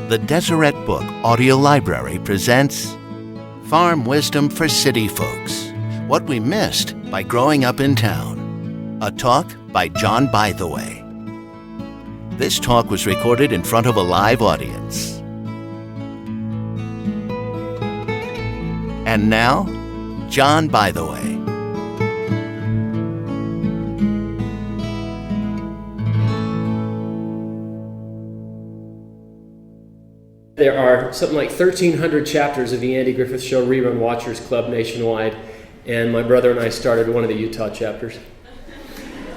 The Deseret Book Audio Library presents Farm Wisdom for City Folks, What We Missed by Growing Up in Town. A talk by John Bytheway. This talk was recorded in front of a live audience. And now, John Bytheway. There are something like 1,300 chapters of the Andy Griffith Show Rerun Watchers Club nationwide, and my brother and I started one of the Utah chapters.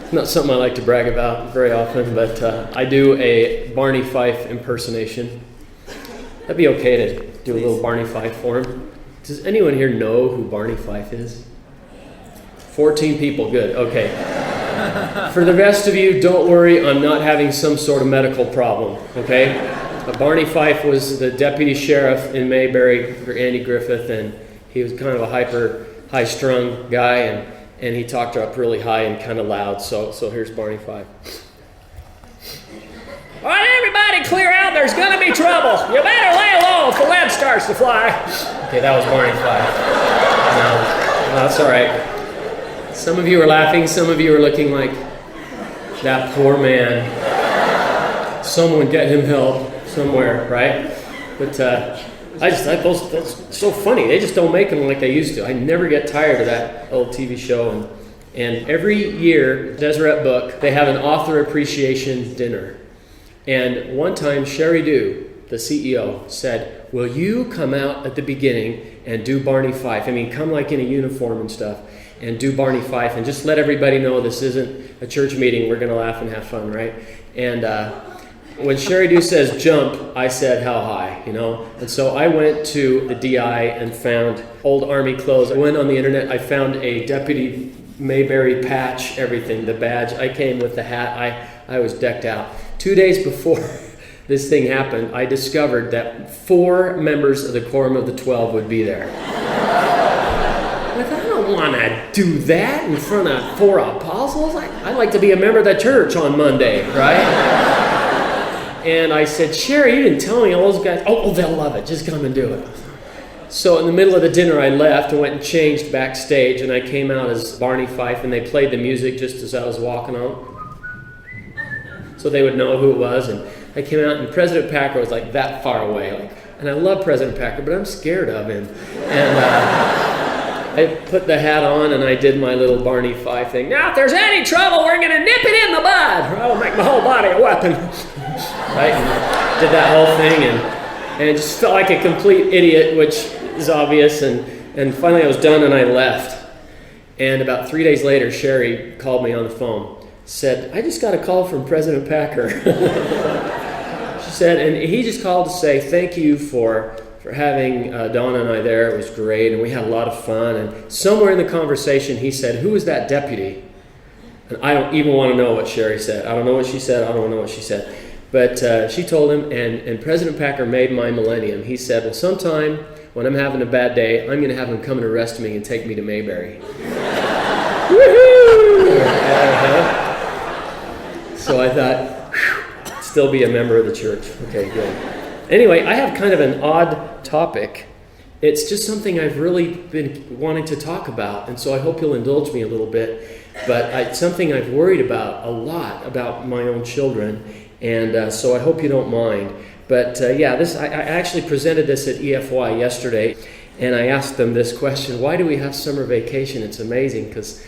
It's not something I like to brag about very often, but I do a Barney Fife impersonation. That'd be okay to do a little Barney Fife for him. Does anyone here know who Barney Fife is? 14 people, good, okay. For the rest of you, don't worry, I'm not having some sort of medical problem, okay? Barney Fife was the deputy sheriff in Mayberry for Andy Griffith, and he was kind of a high-strung guy, and he talked up really high and kind of loud, so here's Barney Fife. All right, everybody clear out, there's going to be trouble. You better lay low if the lead starts to fly. Okay, that was Barney Fife. No, that's all right. Some of you are laughing, some of you are looking like, that poor man. Someone get him help. Somewhere, right? But I thought that's so funny. They just don't make them like they used to. I never get tired of that old TV show. And every year, Deseret Book, they have an author appreciation dinner. And one time, Sherry Dew, the CEO, said, "Will you come out at the beginning and do Barney Fife? I mean, come like in a uniform and stuff, and do Barney Fife, and just let everybody know this isn't a church meeting. We're going to laugh and have fun, right?" And when Sherry Dew says jump, I said how high, you know? And so I went to the DI and found old Army clothes. I went on the internet, I found a Deputy Mayberry patch, everything, the badge. I came with the hat, I was decked out. 2 days before this thing happened, I discovered that 4 members of the Quorum of the 12 would be there. I thought, I don't want to do that in front of 4 apostles. I'd like to be a member of the church on Monday, right? And I said, "Sherry, you didn't tell me all those guys." Oh, they'll love it. Just come and do it. So in the middle of the dinner, I left and went and changed backstage, and I came out as Barney Fife, and they played the music just as I was walking out, so they would know who it was. And I came out, and President Packer was like that far away, and I love President Packer, but I'm scared of him. And I put the hat on, and I did my little Barney Fife thing. "Now, if there's any trouble, we're going to nip it in the bud, or I'll make my whole body a weapon." Right? And did that whole thing, and it just felt like a complete idiot, which is obvious. And finally I was done, and I left. And about 3 days later, Sherry called me on the phone. Said, "I just got a call from President Packer." She said, and he just called to say thank you for having Donna and I there. It was great, and we had a lot of fun. And somewhere in the conversation, he said, "Who was that deputy?" And I don't even want to know what Sherry said. I don't know what she said. I don't know what she said. But she told him, and President Packer made my millennium. He said, "Well, sometime when I'm having a bad day, I'm going to have him come and arrest me and take me to Mayberry." Woohoo! So I thought, still be a member of the church. Okay, good. Anyway, I have kind of an odd topic. It's just something I've really been wanting to talk about, and so I hope you'll indulge me a little bit. But it's something I've worried about a lot, about my own children. And so I hope you don't mind. But I actually presented this at EFY yesterday, and I asked them this question: why do we have summer vacation? It's amazing, because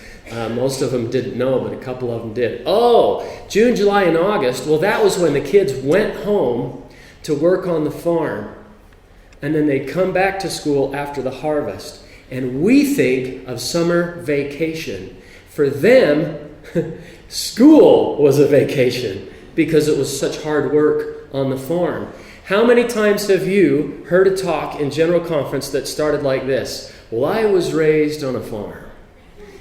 most of them didn't know, but a couple of them did. Oh, June, July, and August. Well, that was when the kids went home to work on the farm, and then they'd come back to school after the harvest. And we think of summer vacation. For them, school was a vacation, because it was such hard work on the farm. How many times have you heard a talk in general conference that started like this? "Well, I was raised on a farm."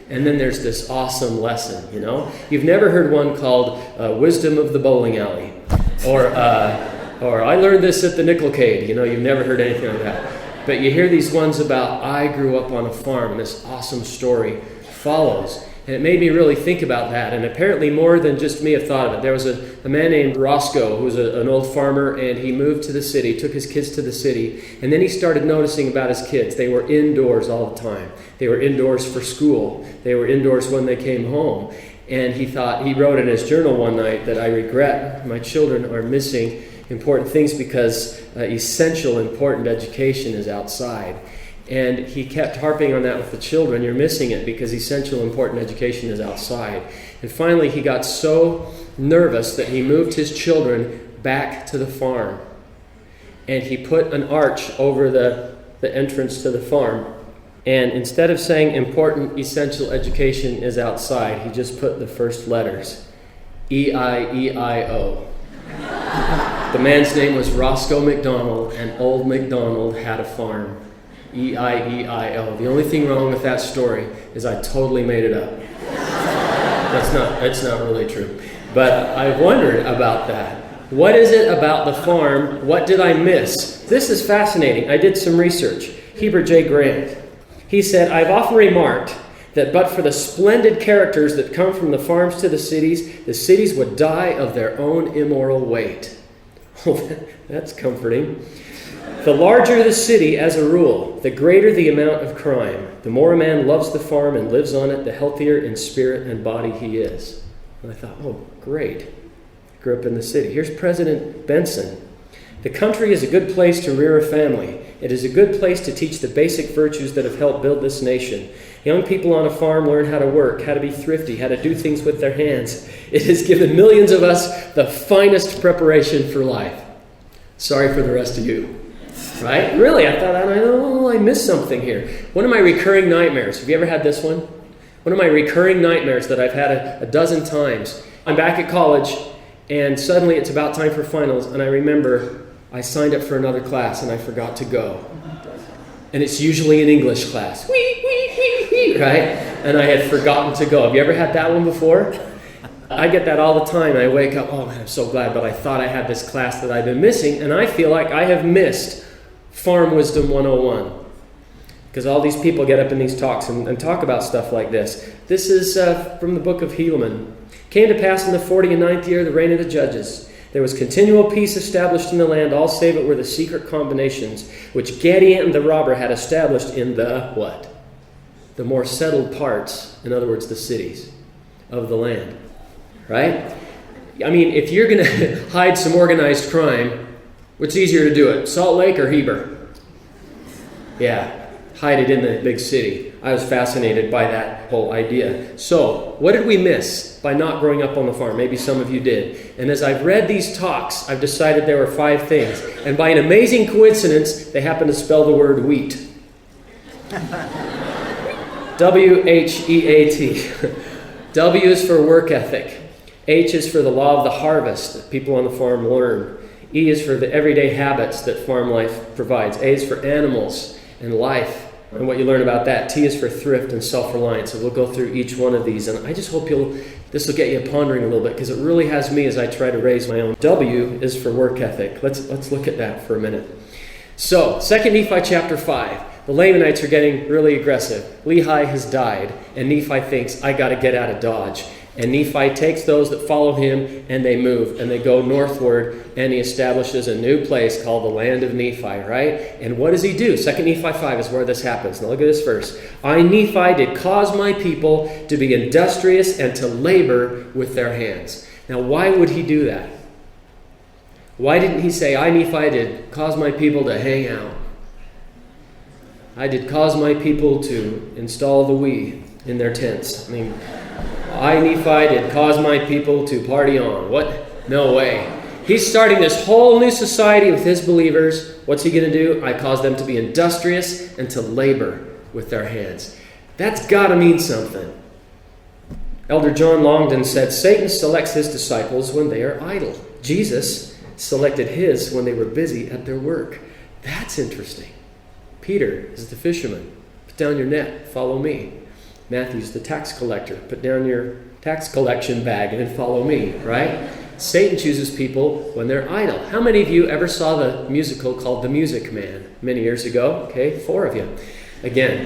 And then there's this awesome lesson, you know? You've never heard one called Wisdom of the Bowling Alley, or "I learned this at the Nickelcade." You know, you've never heard anything like that. But you hear these ones about, "I grew up on a farm," and this awesome story follows. And it made me really think about that. And apparently more than just me have thought of it. There was a man named Roscoe who was an old farmer, and he moved to the city, took his kids to the city. And then he started noticing about his kids. They were indoors all the time. They were indoors for school. They were indoors when they came home. And he wrote in his journal one night that I regret my children are missing important things because essential, important education is outside. And he kept harping on that with the children. You're missing it because essential, important education is outside. And finally, he got so nervous that he moved his children back to the farm. And he put an arch over the entrance to the farm. And instead of saying important, essential education is outside, he just put the first letters, E-I-E-I-O. The man's name was Roscoe McDonald, and old McDonald had a farm. E-I-E-I-O. The only thing wrong with that story is I totally made it up. That's not really true. But I wondered about that. What is it about the farm? What did I miss? This is fascinating. I did some research. Heber J. Grant. He said, I've often remarked that but for the splendid characters that come from the farms to the cities would die of their own immoral weight. Oh, that's comforting. The larger the city, as a rule, the greater the amount of crime. The more a man loves the farm and lives on it, the healthier in spirit and body he is. And I thought, oh, great. Grew up in the city. Here's President Benson. The country is a good place to rear a family. It is a good place to teach the basic virtues that have helped build this nation. Young people on a farm learn how to work, how to be thrifty, how to do things with their hands. It has given millions of us the finest preparation for life. Sorry for the rest of you. Right? Really, I thought, I missed something here. One of my recurring nightmares, have you ever had this one? One of my recurring nightmares that I've had a dozen times. I'm back at college, and suddenly it's about time for finals, and I remember I signed up for another class and I forgot to go. And it's usually an English class. Right? And I had forgotten to go. Have you ever had that one before? I get that all the time. I wake up, oh man, I'm so glad, but I thought I had this class that I've been missing, and I feel like I have missed Farm Wisdom 101. Because all these people get up in these talks and talk about stuff like this. This is from the book of Helaman. Came to pass in the 49th year of the reign of the judges. There was continual peace established in the land, all save it were the secret combinations, which Gadiant the robber had established in the what? The more settled parts, in other words, the cities of the land. Right? I mean, if you're going to hide some organized crime, what's easier to do it? Salt Lake or Heber? Yeah, hide it in the big city. I was fascinated by that whole idea. So, what did we miss by not growing up on the farm? Maybe some of you did. And as I've read these talks, I've decided there were 5 things. And by an amazing coincidence, they happen to spell the word wheat. W-H-E-A-T. W is for work ethic. H is for the law of the harvest that people on the farm learn. E is for the everyday habits that farm life provides. A is for animals and life and what you learn about that. T is for thrift and self-reliance. And we'll go through each one of these. And I just hope this will get you pondering a little bit, because it really has me as I try to raise my own. W is for work ethic. Let's look at that for a minute. So, 2 Nephi chapter 5. The Lamanites are getting really aggressive. Lehi has died, and Nephi thinks, I got to get out of Dodge. And Nephi takes those that follow him, and they move, and they go northward, and he establishes a new place called the land of Nephi, right? And what does he do? 2 Nephi 5 is where this happens. Now look at this verse. I, Nephi, did cause my people to be industrious and to labor with their hands. Now why would he do that? Why didn't he say, I, Nephi, did cause my people to hang out? I did cause my people to install the Wii in their tents. I mean, I, Nephi, did cause my people to party on. What? No way. He's starting this whole new society with his believers. What's he going to do? I caused them to be industrious and to labor with their hands. That's got to mean something. Elder John Longden said, Satan selects his disciples when they are idle. Jesus selected his when they were busy at their work. That's interesting. Peter is the fisherman. Put down your net, follow me. Matthew's the tax collector. Put down your tax collection bag and then follow me, right? Satan chooses people when they're idle. How many of you ever saw the musical called The Music Man many years ago? Okay, 4 of you. Again,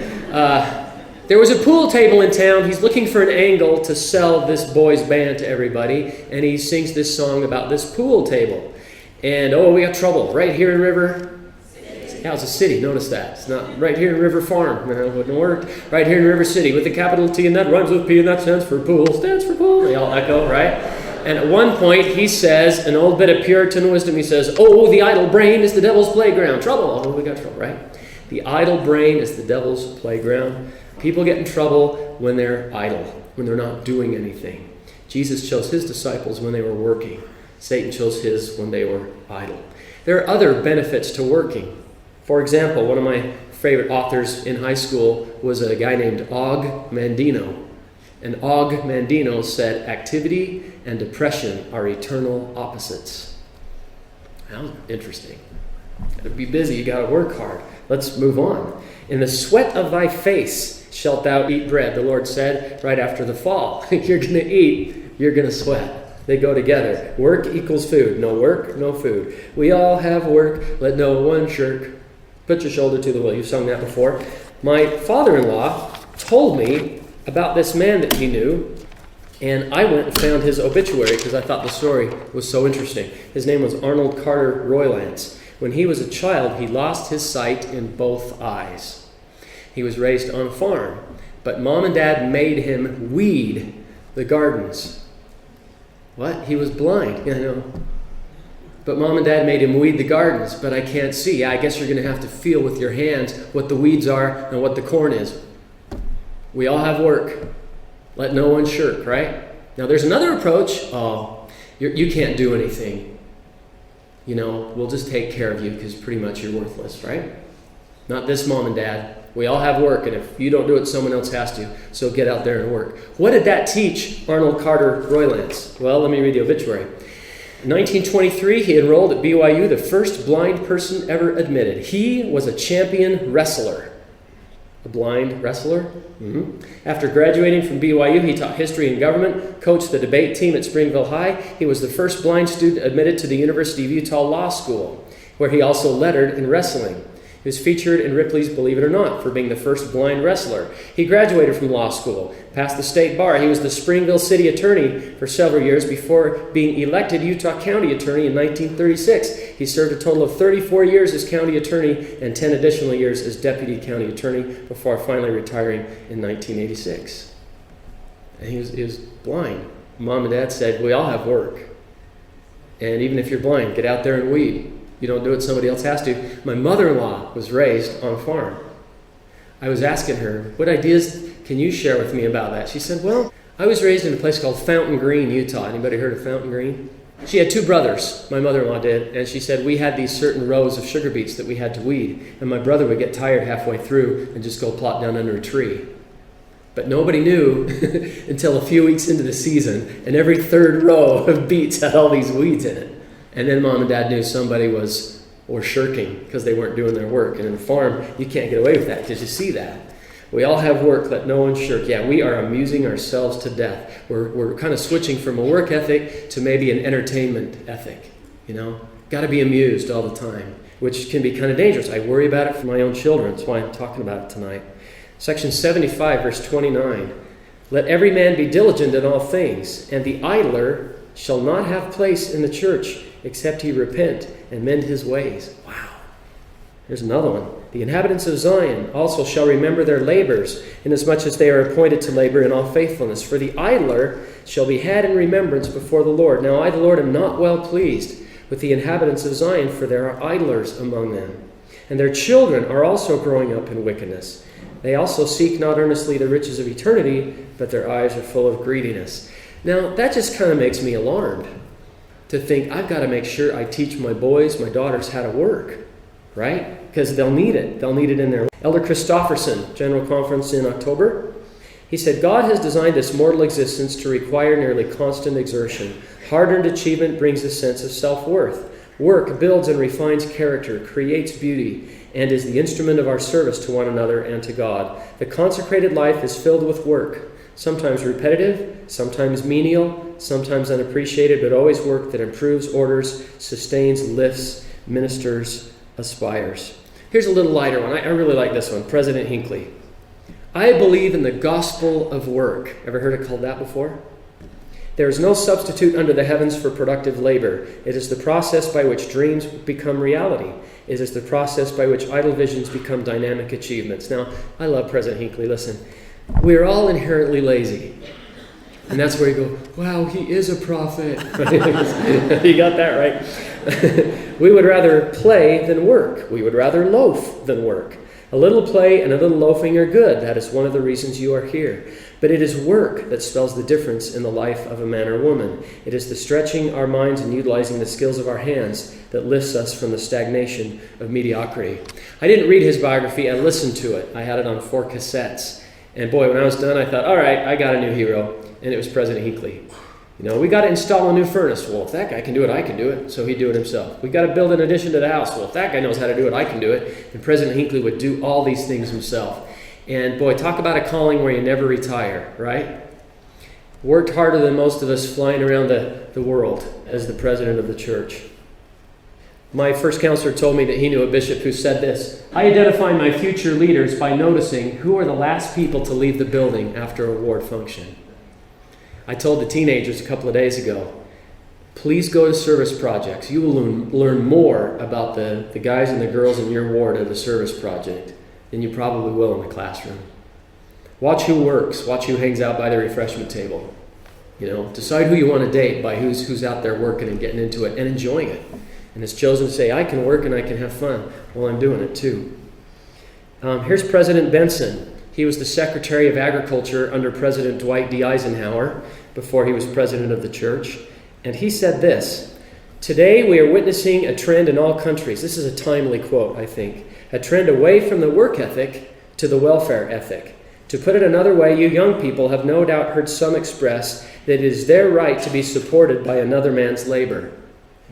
There was a pool table in town. He's looking for an angle to sell this boys' band to everybody, and he sings this song about this pool table. And, we got trouble. Right here in River... Yeah, it's a city. Notice that. It's not right here in River Farm. No, it wouldn't work. Right here in River City with a capital T, and that rhymes with P, and that stands for pool. Stands for pool. They all echo, right? And at one point, he says, an old bit of Puritan wisdom, he says, the idle brain is the devil's playground. Trouble. We got trouble, right? The idle brain is the devil's playground. People get in trouble when they're idle, when they're not doing anything. Jesus chose his disciples when they were working. Satan chose his when they were idle. There are other benefits to working. For example, one of my favorite authors in high school was a guy named Og Mandino. And Og Mandino said, activity and depression are eternal opposites. That was interesting. Got to be busy, you got to work hard. Let's move on. In the sweat of thy face shalt thou eat bread, the Lord said right after the fall. You're going to eat, you're going to sweat. They go together. Work equals food. No work, no food. We all have work, let no one shirk. Put your shoulder to the wheel. You've sung that before. My father-in-law told me about this man that he knew, and I went and found his obituary because I thought the story was so interesting. His name was Arnold Carter Roylance. When he was a child, he lost his sight in both eyes. He was raised on a farm, but Mom and Dad made him weed the gardens. What? He was blind. Yeah, I know. But Mom and Dad made him weed the gardens, but I can't see. I guess you're going to have to feel with your hands what the weeds are and what the corn is. We all have work. Let no one shirk, right? Now there's another approach. You can't do anything. We'll just take care of you because pretty much you're worthless, right? Not this Mom and Dad. We all have work, and if you don't do it, someone else has to. So get out there and work. What did that teach Arnold Carter Roylance? Well, let me read the obituary. In 1923, he enrolled at BYU, the first blind person ever admitted. He was a champion wrestler. A blind wrestler? Mm-hmm. After graduating from BYU, he taught history and government, coached the debate team at Springville High. He was the first blind student admitted to the University of Utah Law School, where he also lettered in wrestling. He was featured in Ripley's Believe It or Not for being the first blind wrestler. He graduated from law school, passed the state bar. He was the Springville city attorney for several years before being elected Utah County attorney in 1936. He served a total of 34 years as county attorney and 10 additional years as deputy county attorney before finally retiring in 1986. And he was blind. Mom and Dad said, we all have work. And even if you're blind, get out there and weed. You don't do it, somebody else has to. My mother-in-law was raised on a farm. I was asking her, what ideas can you share with me about that? She said, well, I was raised in a place called Fountain Green, Utah. Anybody heard of Fountain Green? She had 2 brothers, my mother-in-law did, and she said we had these certain rows of sugar beets that we had to weed, and my brother would get tired halfway through and just go plop down under a tree. But nobody knew until a few weeks into the season, and every 3rd row of beets had all these weeds in it. And then Mom and Dad knew somebody was shirking because they weren't doing their work. And in a farm, you can't get away with that because you see that. We all have work, let no one shirk. Yeah, we are amusing ourselves to death. We're kind of switching from a work ethic to maybe an entertainment ethic, Got to be amused all the time, which can be kind of dangerous. I worry about it for my own children. That's why I'm talking about it tonight. Section 75, verse 29. Let every man be diligent in all things, and the idler shall not have place in the church, except he repent and mend his ways. Wow. Here's another one. The inhabitants of Zion also shall remember their labors, inasmuch as they are appointed to labor in all faithfulness. For the idler shall be had in remembrance before the Lord. Now I, the Lord, am not well pleased with the inhabitants of Zion, for there are idlers among them. And their children are also growing up in wickedness. They also seek not earnestly the riches of eternity, but their eyes are full of greediness. Now, that just kind of makes me alarmed to think I've got to make sure I teach my boys, my daughters how to work, right? Because they'll need it. They'll need it in their... Elder Christofferson, General Conference in October, he said, God has designed this mortal existence to require nearly constant exertion. Hard-earned achievement brings a sense of self-worth. Work builds and refines character, creates beauty, and is the instrument of our service to one another and to God. The consecrated life is filled with work, sometimes repetitive, sometimes menial, sometimes unappreciated, but always work that improves, orders, sustains, lifts, ministers, aspires. Here's a little lighter one. I really like this one. President Hinckley. I believe in the gospel of work. Ever heard it called that before? There is no substitute under the heavens for productive labor. It is the process by which dreams become reality. It is the process by which idle visions become dynamic achievements. Now, I love President Hinckley. Listen, we're all inherently lazy. And that's where you go, wow, he is a prophet. You got that right. We would rather play than work. We would rather loaf than work. A little play and a little loafing are good. That is one of the reasons you are here. But it is work that spells the difference in the life of a man or woman. It is the stretching our minds and utilizing the skills of our hands that lifts us from the stagnation of mediocrity. I didn't read his biography. I listened to it. I had it on 4 cassettes. And boy, when I was done, I thought, all right, I got a new hero. And it was President Hinckley. You know, we got to install a new furnace. Well, if that guy can do it, I can do it. So he'd do it himself. We got to build an addition to the house. Well, if that guy knows how to do it, I can do it. And President Hinckley would do all these things himself. And boy, talk about a calling where you never retire, right? Worked harder than most of us flying around the world as the president of the church. My first counselor told me that he knew a bishop who said this: I identify my future leaders by noticing who are the last people to leave the building after a ward function. I told the teenagers a couple of days ago, please go to service projects. You will learn more about the guys and the girls in your ward at a service project than you probably will in the classroom. Watch who works. Watch who hangs out by the refreshment table. You know, decide who you want to date by who's out there working and getting into it and enjoying it. And has chosen to say, I can work and I can have fun. Well, I'm doing it too. Here's President Benson. He was the Secretary of Agriculture under President Dwight D. Eisenhower before he was president of the church. And he said this: today we are witnessing a trend in all countries. This is a timely quote, I think. A trend away from the work ethic to the welfare ethic. To put it another way, you young people have no doubt heard some express that it is their right to be supported by another man's labor.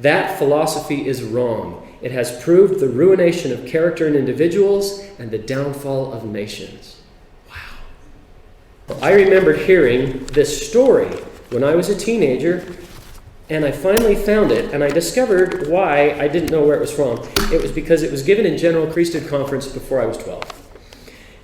That philosophy is wrong. It has proved the ruination of character in individuals and the downfall of nations. I remember hearing this story when I was a teenager, and I finally found it, and I discovered why I didn't know where it was from. It was because it was given in General Priesthood Conference before I was 12.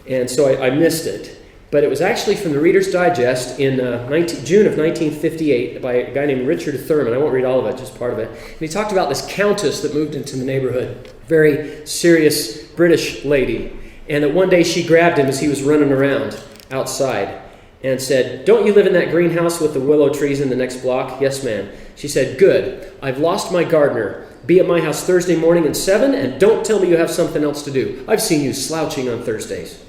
And so I missed it. But it was actually from the Reader's Digest in June of 1958 by a guy named Richard Thurman. I won't read all of it, just part of it. And he talked about this countess that moved into the neighborhood, very serious British lady, and that one day she grabbed him as he was running around outside and said, don't you live in that greenhouse with the willow trees in the next block? Yes, ma'am. She said, good. I've lost my gardener. Be at my house Thursday morning at 7, and don't tell me you have something else to do. I've seen you slouching on Thursdays.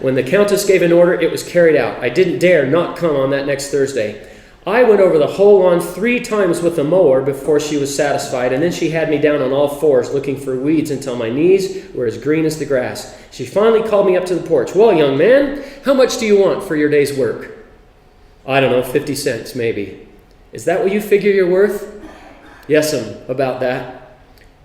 When the countess gave an order, it was carried out. I didn't dare not come on that next Thursday. I went over the whole lawn 3 times with a mower before she was satisfied, and then she had me down on all fours looking for weeds until my knees were as green as the grass. She finally called me up to the porch. Well, young man, how much do you want for your day's work? I don't know, 50 cents maybe. Is that what you figure you're worth? Yes'm, about that.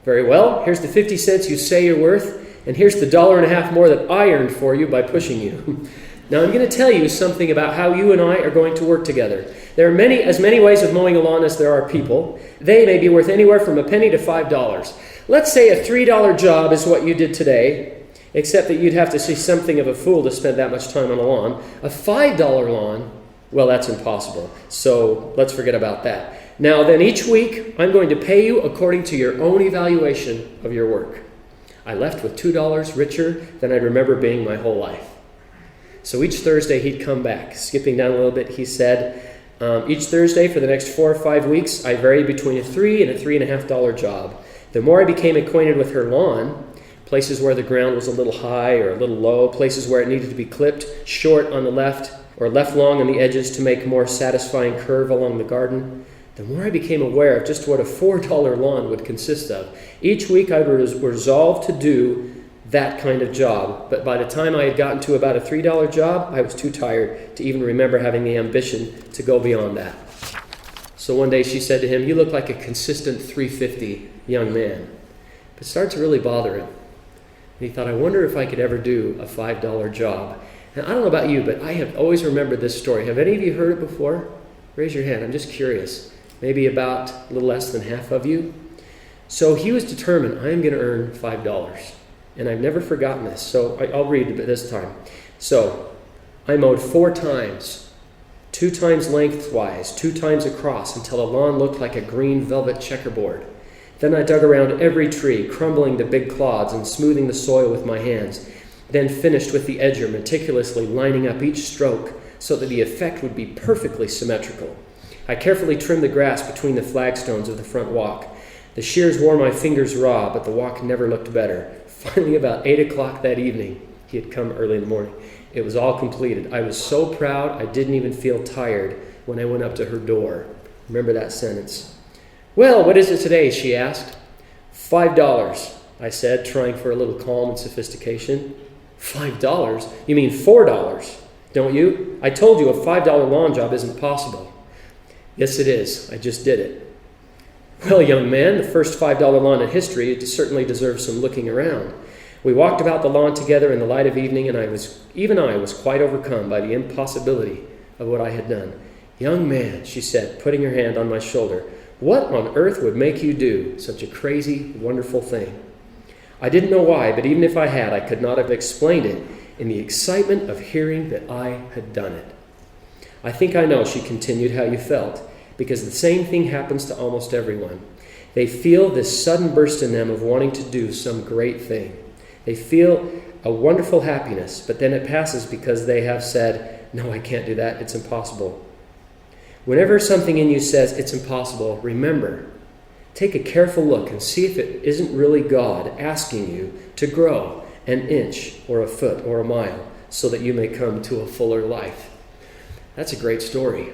Very well, here's the 50 cents you say you're worth, and here's the $1.50 more that I earned for you by pushing you. Now, I'm going to tell you something about how you and I are going to work together. There are as many ways of mowing a lawn as there are people. They may be worth anywhere from a penny to $5. Let's say a $3 job is what you did today, except that you'd have to see something of a fool to spend that much time on a lawn. A $5 lawn, well, that's impossible. So let's forget about that. Now, then each week, I'm going to pay you according to your own evaluation of your work. I left with $2 richer than I remember being my whole life. So each Thursday he'd come back. Skipping down a little bit, he said, each Thursday for the next 4 or 5 weeks, I varied between a $3 and a $3.50 job. The more I became acquainted with her lawn, places where the ground was a little high or a little low, places where it needed to be clipped short on the left or left long on the edges to make a more satisfying curve along the garden, the more I became aware of just what a $4 lawn would consist of. Each week I was resolved to do that kind of job, but by the time I had gotten to about a $3 job, I was too tired to even remember having the ambition to go beyond that. So one day she said to him, you look like a consistent $3.50 young man. But it started to really bother him. And he thought, I wonder if I could ever do a $5 job. And I don't know about you, but I have always remembered this story. Have any of you heard it before? Raise your hand. I'm just curious. Maybe about a little less than half of you. So he was determined, I am going to earn $5. And I've never forgotten this, so I'll read it this time. So I mowed 4 times, 2 times lengthwise, 2 times across, until the lawn looked like a green velvet checkerboard. Then I dug around every tree, crumbling the big clods and smoothing the soil with my hands, then finished with the edger, meticulously lining up each stroke so that the effect would be perfectly symmetrical. I carefully trimmed the grass between the flagstones of the front walk. The shears wore my fingers raw, but the walk never looked better. Finally, about 8 o'clock that evening, he had come early in the morning, it was all completed. I was so proud I didn't even feel tired when I went up to her door. Remember that sentence. "Well, what is it today?" she asked. $5, I said, trying for a little calm and sophistication. $5? You mean $4, don't you? I told you a $5 lawn job isn't possible. Yes, it is. I just did it. Well, young man, the first $5 lawn in history, it certainly deserves some looking around. We walked about the lawn together in the light of evening, and I was quite overcome by the impossibility of what I had done. "Young man," she said, putting her hand on my shoulder, "what on earth would make you do such a crazy, wonderful thing?" I didn't know why, but even if I had, I could not have explained it in the excitement of hearing that I had done it. "I think I know," she continued, "how you felt, because the same thing happens to almost everyone. They feel this sudden burst in them of wanting to do some great thing. They feel a wonderful happiness, but then it passes because they have said, 'No, I can't do that. It's impossible.' Whenever something in you says it's impossible, remember, take a careful look and see if it isn't really God asking you to grow an inch or a foot or a mile so that you may come to a fuller life." That's a great story.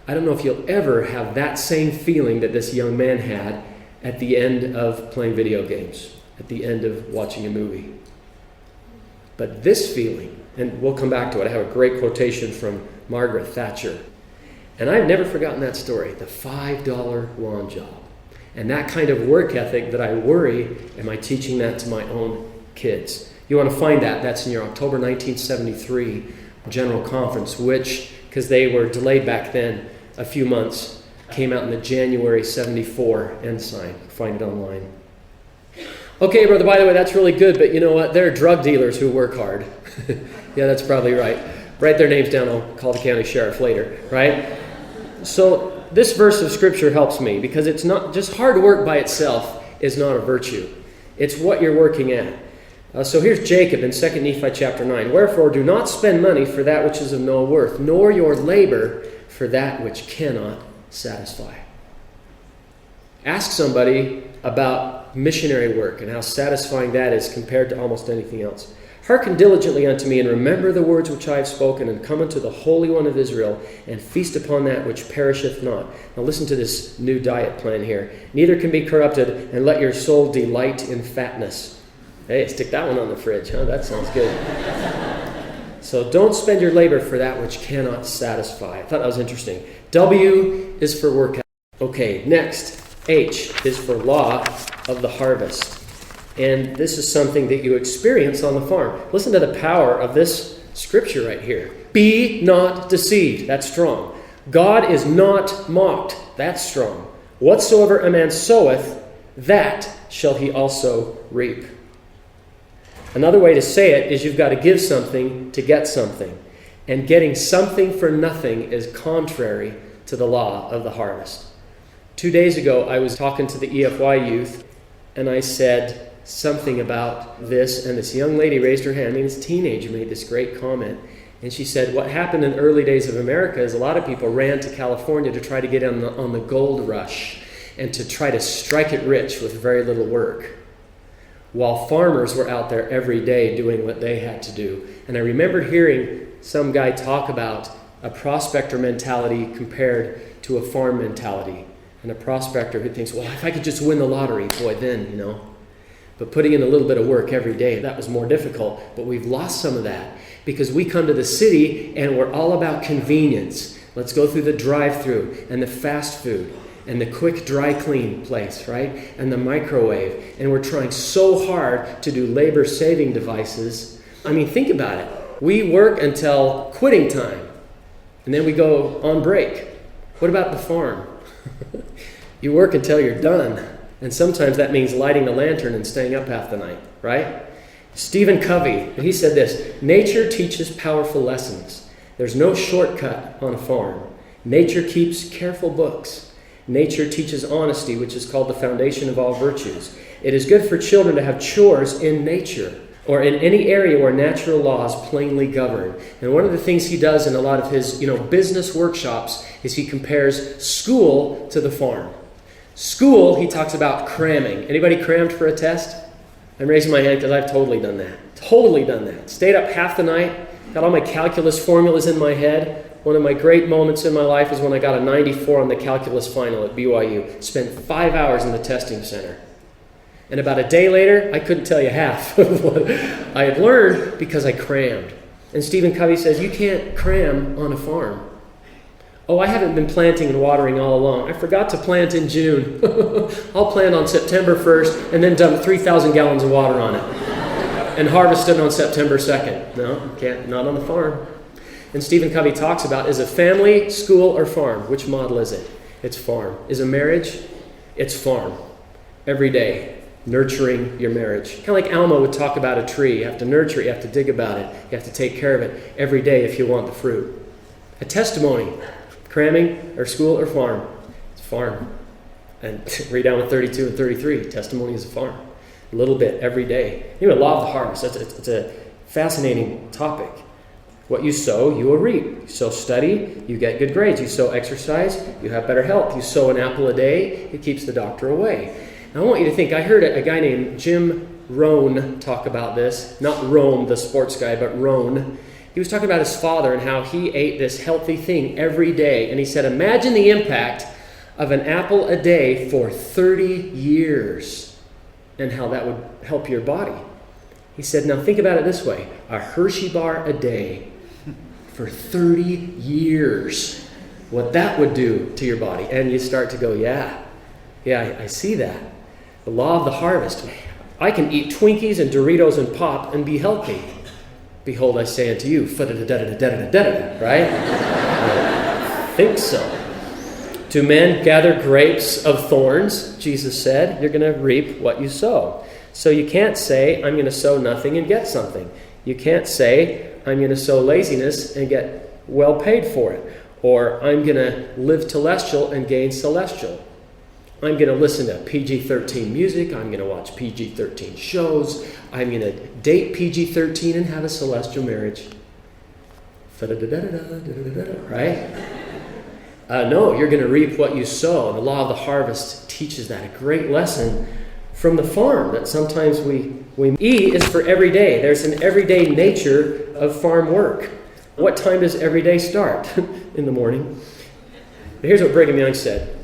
I don't know if you'll ever have that same feeling that this young man had at the end of playing video games, at the end of watching a movie. But this feeling, and we'll come back to it, I have a great quotation from Margaret Thatcher. And I've never forgotten that story, the $5 lawn job. And that kind of work ethic that I worry, am I teaching that to my own kids? You want to find that, that's in your October 1973 General Conference, which, because they were delayed back then a few months, came out in the January 74 Ensign. Find it online. Okay, brother, by the way, that's really good, but you know what? There are drug dealers who work hard. Yeah, that's probably right. Write their names down. I'll call the county sheriff later, right? So this verse of Scripture helps me because it's not just hard work by itself is not a virtue. It's what you're working at. So here's Jacob in 2 Nephi chapter 9. "Wherefore do not spend money for that which is of no worth, nor your labor for that which cannot satisfy." Ask somebody about missionary work and how satisfying that is compared to almost anything else. "Hearken diligently unto me, and remember the words which I have spoken, and come unto the Holy One of Israel, and feast upon that which perisheth not." Now listen to this new diet plan here. "Neither can be corrupted, and let your soul delight in fatness." Hey, stick that one on the fridge, huh? That sounds good. So don't spend your labor for that which cannot satisfy. I thought that was interesting. W is for work. Okay, next. H is for law of the harvest. And this is something that you experience on the farm. Listen to the power of this scripture right here. "Be not deceived." That's strong. "God is not mocked." That's strong. "Whatsoever a man soweth, that shall he also reap." Another way to say it is you've got to give something to get something. And getting something for nothing is contrary to the law of the harvest. 2 days ago, I was talking to the EFY youth, and I said something about this, and this young lady raised her hand. I mean, this teenager made this great comment. And she said, what happened in the early days of America is a lot of people ran to California to try to get on the gold rush and to try to strike it rich with very little work, while farmers were out there every day doing what they had to do. And I remember hearing some guy talk about a prospector mentality compared to a farm mentality. And a prospector who thinks, well, if I could just win the lottery, boy, then, But putting in a little bit of work every day, that was more difficult. But we've lost some of that because we come to the city and we're all about convenience. Let's go through the drive-through and the fast food and the quick dry clean place, right? And the microwave. And we're trying so hard to do labor-saving devices. I mean, think about it. We work until quitting time, and then we go on break. What about the farm? You work until you're done. And sometimes that means lighting the lantern and staying up half the night, right? Stephen Covey, he said this: nature teaches powerful lessons. There's no shortcut on a farm. Nature keeps careful books. Nature teaches honesty, which is called the foundation of all virtues. It is good for children to have chores in nature or in any area where natural laws plainly govern. And one of the things he does in a lot of his, business workshops is he compares school to the farm. School, he talks about cramming. Anybody crammed for a test? I'm raising my hand because I've totally done that. Totally done that. Stayed up half the night, got all my calculus formulas in my head. One of my great moments in my life is when I got a 94 on the calculus final at BYU. Spent 5 hours in the testing center. And about a day later, I couldn't tell you half of what I had learned because I crammed. And Stephen Covey says, you can't cram on a farm. Oh, I haven't been planting and watering all along. I forgot to plant in June. I'll plant on September 1st and then dump 3,000 gallons of water on it. And harvest it on September 2nd. No, can't, not on the farm. And Stephen Covey talks about, is a family, school, or farm? Which model is it? It's farm. Is a marriage? It's farm. Every day. Nurturing your marriage. Kind of like Alma would talk about a tree. You have to nurture it, you have to dig about it, you have to take care of it every day if you want the fruit. A testimony, cramming or school or farm. It's farm. And read down with 32 and 33, testimony is a farm. A little bit every day. Law of the harvest, it's a fascinating topic. What you sow, you will reap. You sow study, you get good grades. You sow exercise, you have better health. You sow an apple a day, it keeps the doctor away. Now, I want you to think, I heard a guy named Jim Rohn talk about this. Not Rome, the sports guy, but Rohn. He was talking about his father and how he ate this healthy thing every day. And he said, imagine the impact of an apple a day for 30 years and how that would help your body. He said, now think about it this way. A Hershey bar a day for 30 years. What that would do to your body. And you start to go, yeah, I see that. The law of the harvest. I can eat Twinkies and Doritos and pop and be healthy. Behold, I say unto you, right? I think so. To men gather grapes of thorns, Jesus said, you're going to reap what you sow. So you can't say, I'm going to sow nothing and get something. You can't say, I'm going to sow laziness and get well paid for it. Or I'm going to live telestial and gain celestial. I'm going to listen to PG-13 music. I'm going to watch PG-13 shows. I'm going to date PG-13 and have a celestial marriage. Right? No, you're going to reap what you sow. The law of the harvest teaches that. A great lesson from the farm that sometimes we E is for every day. There's an everyday nature of farm work. What time does every day start? In the morning. But here's what Brigham Young said.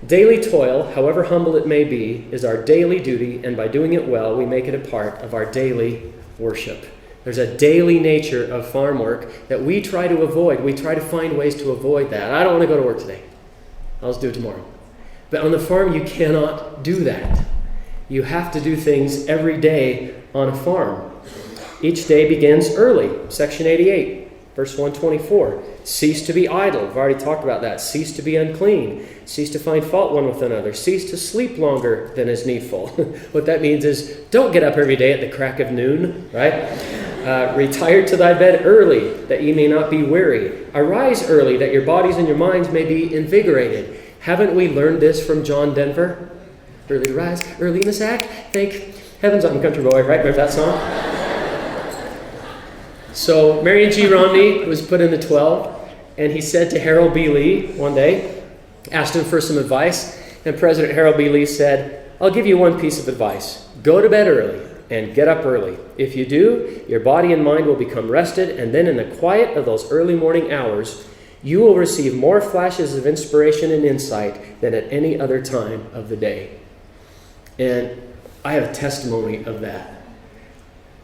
Daily toil, however humble it may be, is our daily duty, and by doing it well, we make it a part of our daily worship. There's a daily nature of farm work that we try to avoid. We try to find ways to avoid that. I don't want to go to work today. I'll just do it tomorrow. But on the farm, you cannot do that. You have to do things every day on a farm. Each day begins early. Section 88, verse 124. Cease to be idle. We've already talked about that. Cease to be unclean. Cease to find fault one with another. Cease to sleep longer than is needful. What that means is don't get up every day at the crack of noon, right? Retire to thy bed early, that ye may not be weary. Arise early, that your bodies and your minds may be invigorated. Haven't we learned this from John Denver? Early to rise, early in the sack. Thank heavens I'm a country boy, right? Remember that song? So Marion G. Romney was put in the 12, and he said to Harold B. Lee one day, asked him for some advice, and President Harold B. Lee said, I'll give you one piece of advice. Go to bed early and get up early. If you do, your body and mind will become rested, and then in the quiet of those early morning hours, you will receive more flashes of inspiration and insight than at any other time of the day. And I have a testimony of that.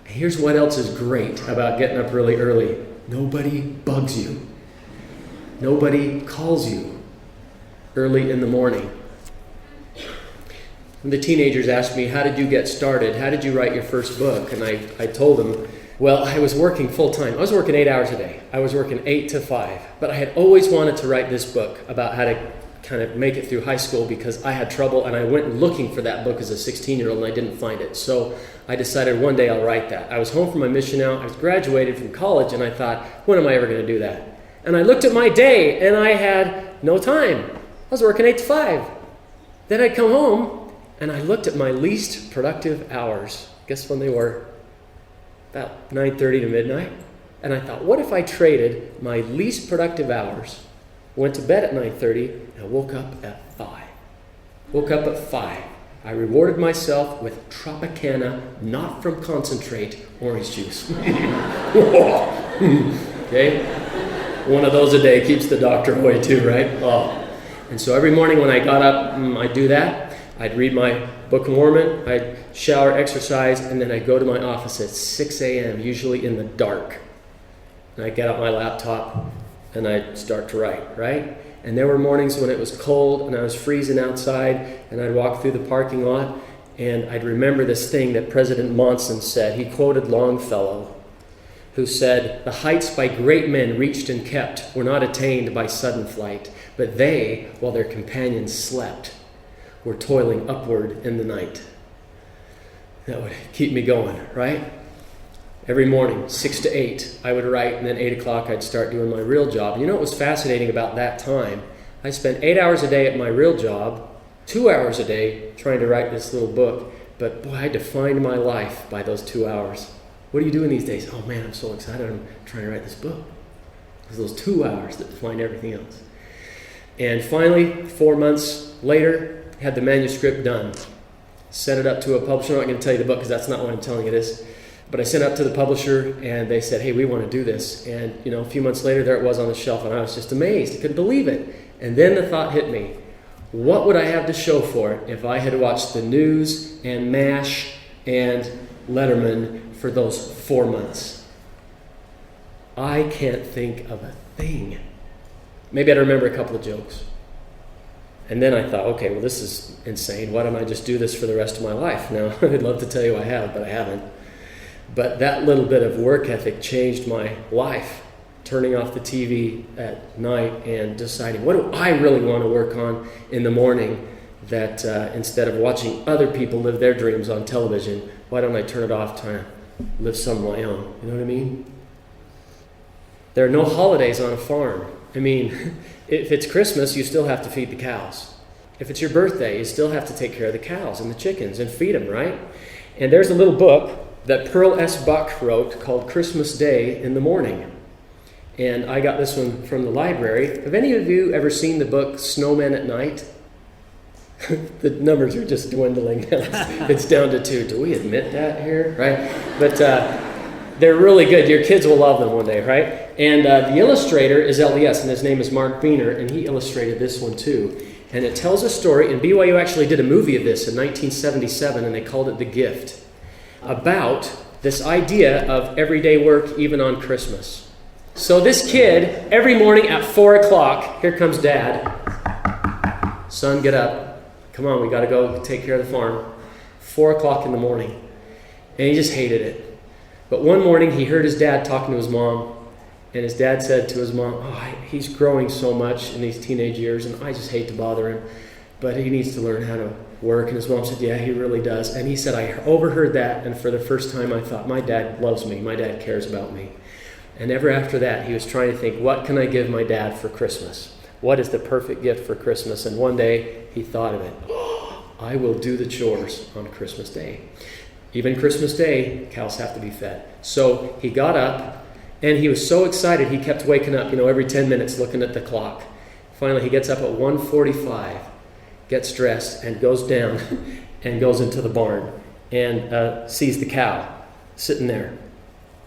Here's what else is great about getting up really early. Nobody bugs you. Nobody calls you early in the morning. When the teenagers asked me, how did you get started? How did you write your first book? And I told them, well, I was working full time. I was working 8 hours a day. I was working 8 to 5. But I had always wanted to write this book about how to kind of make it through high school because I had trouble, and I went looking for that book as a 16-year-old and I didn't find it. So I decided one day I'll write that. I was home from my mission out. I was graduated from college, and I thought, when am I ever going to do that? And I looked at my day, and I had no time. I was working 8 to 5. Then I'd come home, and I looked at my least productive hours. Guess when they were? About 9:30 to midnight. And I thought, what if I traded my least productive hours, went to bed at 9:30, and woke up at 5? Woke up at 5. I rewarded myself with Tropicana, not from concentrate, orange juice. Okay? One of those a day keeps the doctor away too, right? Oh. And so every morning when I got up, I'd do that. I'd read my Book of Mormon, I'd shower, exercise, and then I'd go to my office at 6 a.m., usually in the dark. And I'd get out my laptop and I'd start to write, right? And there were mornings when it was cold and I was freezing outside, and I'd walk through the parking lot, and I'd remember this thing that President Monson said. He quoted Longfellow, who said, "The heights by great men reached and kept were not attained by sudden flight, but they, while their companions slept, were toiling upward in the night." That would keep me going, right? Every morning, 6 to 8, I would write, and then 8 o'clock I'd start doing my real job. You know what was fascinating about that time? I spent 8 hours a day at my real job, 2 hours a day trying to write this little book, but boy, I defined my life by those 2 hours. What are you doing these days? Oh man, I'm so excited, I'm trying to write this book. It was those 2 hours that defined everything else. And finally, 4 months later, had the manuscript done. Sent it up to a publisher. I'm not going to tell you the book because that's not what I'm telling you this. But I sent it up to the publisher, and they said, hey, we want to do this. And a few months later, there it was on the shelf, and I was just amazed. I couldn't believe it. And then the thought hit me, what would I have to show for it if I had watched the news and MASH and Letterman for those 4 months? I can't think of a thing. Maybe I'd remember a couple of jokes. And then I thought, okay, well, this is insane. Why don't I just do this for the rest of my life? Now, I'd love to tell you I have, but I haven't. But that little bit of work ethic changed my life. Turning off the TV at night and deciding, what do I really want to work on in the morning, that instead of watching other people live their dreams on television, why don't I turn it off, trying to live some of my own? You know what I mean? There are no holidays on a farm. I mean, if it's Christmas, you still have to feed the cows. If it's your birthday, you still have to take care of the cows and the chickens and feed them, right? And there's a little book that Pearl S. Buck wrote called Christmas Day in the Morning. And I got this one from the library. Have any of you ever seen the book Snowmen at Night? The numbers are just dwindling. It's down to 2. Do we admit that here? Right? But they're really good. Your kids will love them one day, right? And the illustrator is LDS, and his name is Mark Beener, and he illustrated this one too. And it tells a story, and BYU actually did a movie of this in 1977, and they called it The Gift, about this idea of everyday work even on Christmas. So this kid, every morning at 4 o'clock, here comes Dad. Son, get up. Come on, we got to go take care of the farm. 4 o'clock in the morning. And he just hated it. But one morning he heard his dad talking to his mom, and his dad said to his mom, he's growing so much in these teenage years, and I just hate to bother him, but he needs to learn how to work. And his mom said, yeah, he really does. And he said, I overheard that, and for the first time I thought, my dad loves me, my dad cares about me. And ever after that, he was trying to think, what can I give my dad for Christmas? What is the perfect gift for Christmas? And one day he thought of it. I will do the chores on Christmas Day. Even Christmas Day, cows have to be fed. So he got up, and he was so excited he kept waking up, every 10 minutes looking at the clock. Finally, he gets up at 1:45, gets dressed, and goes down and goes into the barn and sees the cow sitting there.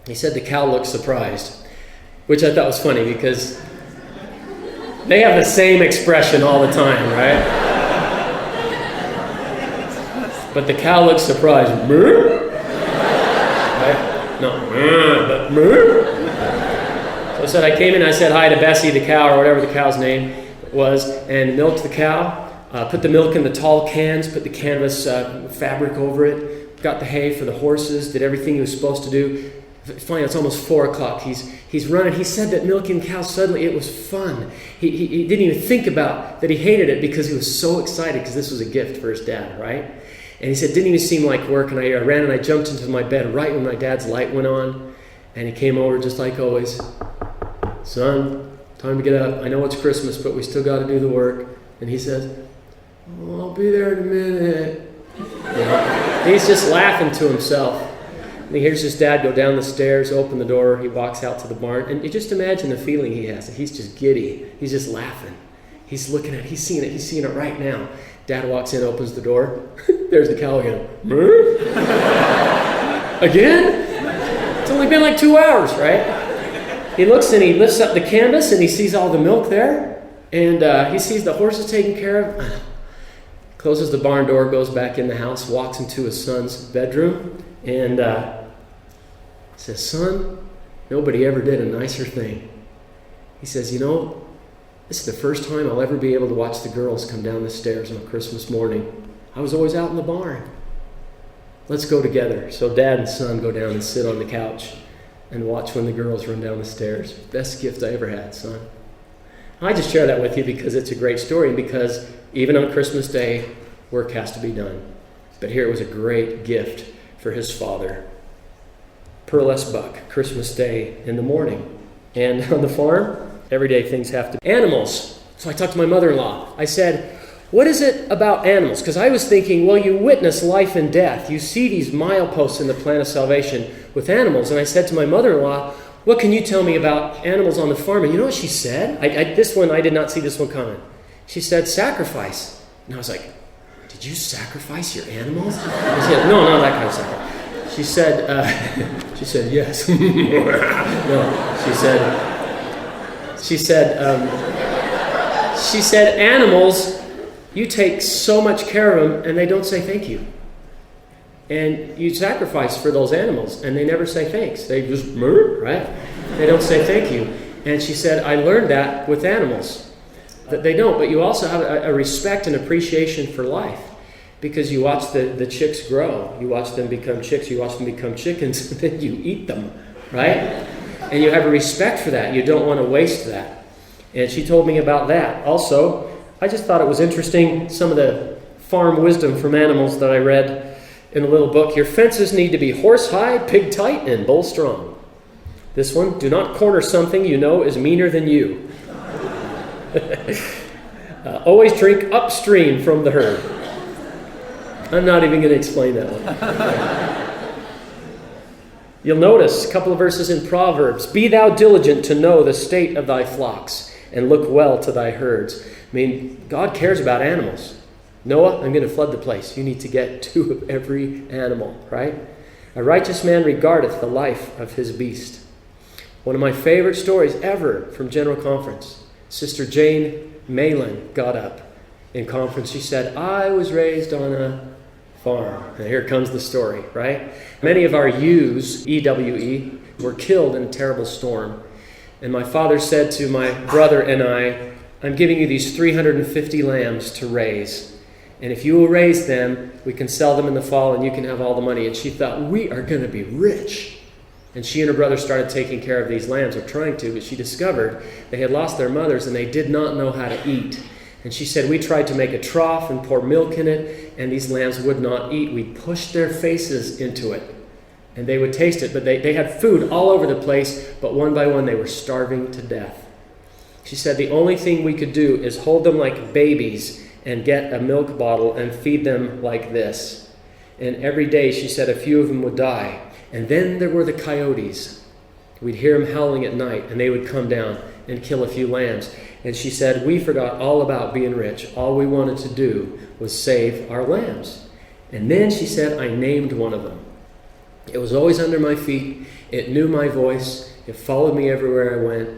He said the cow looked surprised, which I thought was funny because they have the same expression all the time, right? But the cow looked surprised. Moo? Right? No, but moo? So I said, I came in, I said hi to Bessie, the cow, or whatever the cow's name was, and milked the cow, put the milk in the tall cans, put the canvas fabric over it, got the hay for the horses, did everything he was supposed to do. Finally, it's almost 4 o'clock. He's running. He said that milking cows, suddenly it was fun. He didn't even think about that he hated it because he was so excited because this was a gift for his dad, right? And he said, it didn't even seem like work. And I ran and I jumped into my bed right when my dad's light went on. And he came over just like always. Son, time to get up. I know it's Christmas, but we still got to do the work. And he says, oh, I'll be there in a minute. He's just laughing to himself. And he hears his dad go down the stairs, open the door, he walks out to the barn, and you just imagine the feeling he has. He's just giddy. He's just laughing. He's looking at it. He's seeing it right now. Dad walks in, opens the door. There's the cow again. Again? It's only been like 2 hours, right? He looks and he lifts up the canvas and he sees all the milk there, and he sees the horses taken care of. Closes the barn door, goes back in the house, walks into his son's bedroom, and says, son, nobody ever did a nicer thing. He says, you know, this is the first time I'll ever be able to watch the girls come down the stairs on Christmas morning. I was always out in the barn. Let's go together. So dad and son go down and sit on the couch and watch when the girls run down the stairs. Best gift I ever had, son. I just share that with you because it's a great story, and because even on Christmas Day, work has to be done. But here it was a great gift for his father. Pearlesque buck, Christmas Day in the morning. And on the farm, every day things have to be. Animals. So I talked to my mother-in-law. I said, what is it about animals? Because I was thinking, well, you witness life and death. You see these mileposts in the plan of salvation with animals. And I said to my mother-in-law, what can you tell me about animals on the farm? And you know what she said? I did not see this one coming. She said, sacrifice. And I was like, did you sacrifice your animals? I said, no, not that kind of sacrifice. She said, yes. No, she said, animals, you take so much care of them and they don't say thank you. And you sacrifice for those animals and they never say thanks. They just murder, right? They don't say thank you. And she said, I learned that with animals. That they don't, but you also have a respect and appreciation for life. Because you watch the chicks grow. You watch them become chicks. You watch them become chickens. And then you eat them, right? And you have a respect for that. You don't want to waste that. And she told me about that. Also, I just thought it was interesting, some of the farm wisdom from animals that I read in a little book. Your fences need to be horse-high, pig-tight, and bull-strong. This one, do not corner something you know is meaner than you. Always drink upstream from the herd. I'm not even going to explain that one. You'll notice a couple of verses in Proverbs. Be thou diligent to know the state of thy flocks, and look well to thy herds. I mean, God cares about animals. Noah, I'm going to flood the place. You need to get 2 of every animal, right? A righteous man regardeth the life of his beast. One of my favorite stories ever from General Conference. Sister Jane Malin got up in conference. She said, I was raised on a farm. And here comes the story, right? Many of our ewes, EWE, were killed in a terrible storm. And my father said to my brother and I, I'm giving you these 350 lambs to raise. And if you will raise them, we can sell them in the fall and you can have all the money. And she thought, we are going to be rich. And she and her brother started taking care of these lambs, or trying to, but she discovered they had lost their mothers and they did not know how to eat. And she said, we tried to make a trough and pour milk in it, and these lambs would not eat. We pushed their faces into it, and they would taste it. But they had food all over the place, but one by one they were starving to death. She said, the only thing we could do is hold them like babies and get a milk bottle and feed them like this. And every day, she said, a few of them would die. And then there were the coyotes. We'd hear them howling at night, and they would come down and kill a few lambs. And she said, we forgot all about being rich. All we wanted to do was save our lambs. And then she said, I named one of them. It was always under my feet. It knew my voice. It followed me everywhere I went.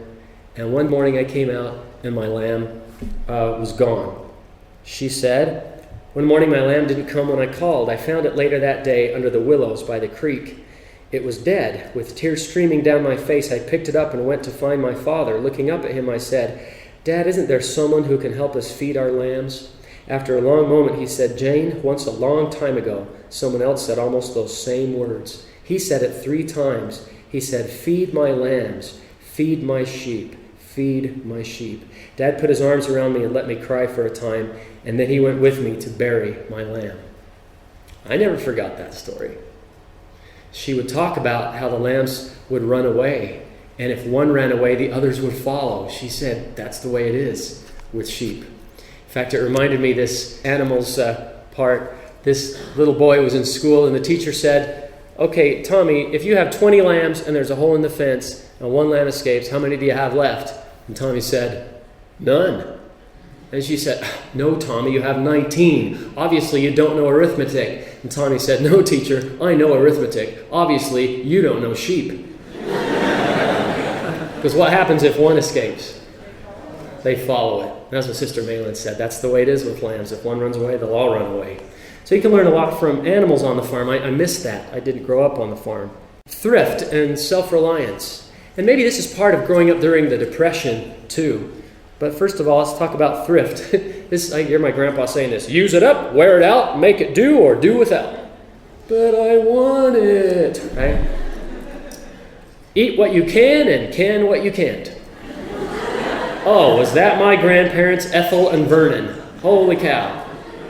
And one morning I came out, and my lamb was gone. She said, one morning my lamb didn't come when I called. I found it later that day under the willows by the creek. It was dead. With tears streaming down my face, I picked it up and went to find my father. Looking up at him, I said, Dad, isn't there someone who can help us feed our lambs? After a long moment, he said, Jane, once a long time ago, someone else said almost those same words. He said it 3 times. He said, "Feed my lambs, feed my sheep, feed my sheep." Dad put his arms around me and let me cry for a time, and then he went with me to bury my lamb. I never forgot that story. She would talk about how the lambs would run away, and if one ran away, the others would follow. She said, that's the way it is with sheep. In fact, it reminded me this animals part. This little boy was in school, and the teacher said, "Okay, Tommy, if you have 20 lambs and there's a hole in the fence and one lamb escapes, how many do you have left?" And Tommy said, "None." And she said, "No, Tommy, you have 19. Obviously, you don't know arithmetic." And Tommy said, "No, teacher, I know arithmetic. Obviously, you don't know sheep." Because what happens if one escapes? They follow it. That's what Sister Malin said. That's the way it is with lambs. If one runs away, they'll all run away. So you can learn a lot from animals on the farm. I missed that. I didn't grow up on the farm. Thrift and self-reliance. And maybe this is part of growing up during the Depression, too. But first of all, let's talk about thrift. I hear my grandpa saying this: use it up, wear it out, make it do, or do without. But I want it, right? Eat what you can what you can't. Oh, was that my grandparents, Ethel and Vernon? Holy cow.